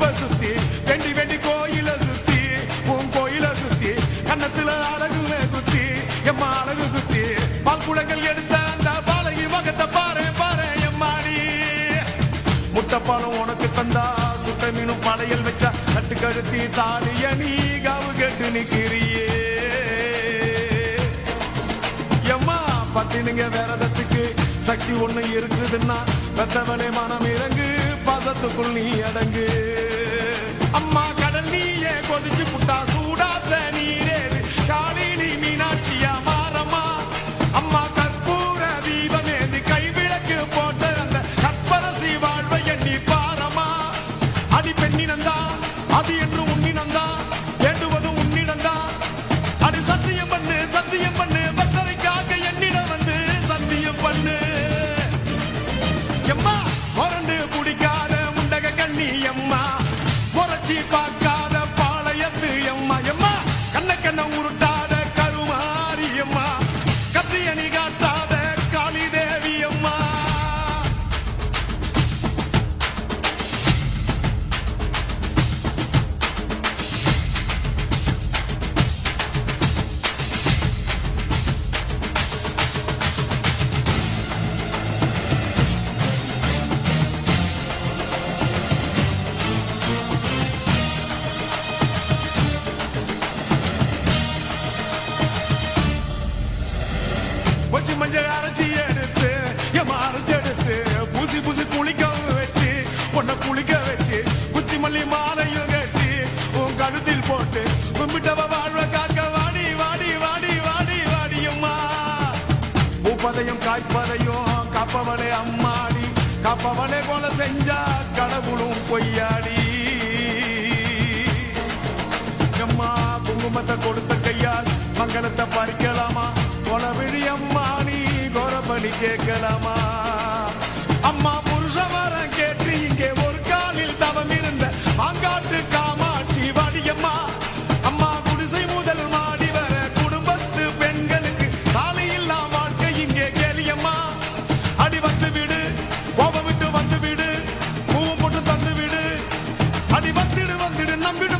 இடுப்ப சுத்தி வெண்டி வெண்டி கோயில சுத்தி உன் கோயில சுத்தி கன்னத்துல அழகுமே குத்தி எம்மா அழகு குத்தி பால் குடங்கள் எடுத்த அந்த பாலகி மகத்தை பாரு பாரு எம்மாடி முட்டைப்பாலம் உனக்கு தந்தா சுட்ட மீனும் படையல் வச்சா கட்டு கழுத்தி தாலிய நீ காவு கேட்டு நிக்கிறியே எம்மா பத்தினுங்க விரதத்துக்கு சக்தி ஒண்ணு இருக்குதுன்னா பெத்தவனே மனம் இறங்கு பாசத்துக்குள் நீ அடங்கு அம்மா கடல் நீயே கொதிச்சு புட்டா சூடாத்த நீரேது காலினி மீனாட்சியா மாறம்மா அம்மா கற்பூர தீபமேந்தி கைவிளக்கு போட்ட அந்த கற்பரசி வாழ்வை எண்ணி பாரம்மா அடி பெண்ணினந்தா அது என்று உன்னினந்தா வேண்டுவதும் உன்னிடந்தா அது சத்தியம் பண்ணு பத்தரைக்காக என்னிடம் வந்து சத்தியம் பண்ணு எம்மா முரண்டு குடிக்காத முண்டக கண்ணி எம்மா முறைச்சி பார்க்காத பாளையத்து எம்மா எம்மா கண்ண உருட்டாத கருமாரி எம்மா கத்தியணி காட்டாத காளி தேவி அம்மா மஞ்சள் அரைச்சி எடுத்து எம்மா அரைச்சி எடுத்து பூசி பூசி குளிக்க வச்சு பொண்ண குளிக்க வச்சு குச்சி மல்லி மாலையும் கட்டி உன் கழுத்தில் போட்டு கும்பிட்டவ வாழ்வ காக்க வாடி வாடி வாடி வாடி வாடியம்மா பூப்பதையும் காய்ப்பதையும் காப்பவளே அம்மாடி காப்பவளே போல செஞ்சா கடவுளும் பொய்யாடி எம்மா குங்குமத்தை கொடுத்த கையால் மங்களத்தை பறிக்கலாமா கொலவிழி அம்மா நீ கோரபலி கேட்கலாமா அம்மா புருஷ வரம் கேட்டு இங்கே ஒரு காலில் தவம் இருந்த மாங்காட்டு காமாட்சி வாடியம்மா அம்மா குடிசை முதல் மாடி வர குடும்பத்து பெண்களுக்கு தாலி இல்லா வாழ்க்கை இங்கே கேளியம்மா அடி வந்து விடு கோபம் விட்டு வந்து விடு பூவும் போட்டு தந்து விடு அடி வந்துடு நம்பிடு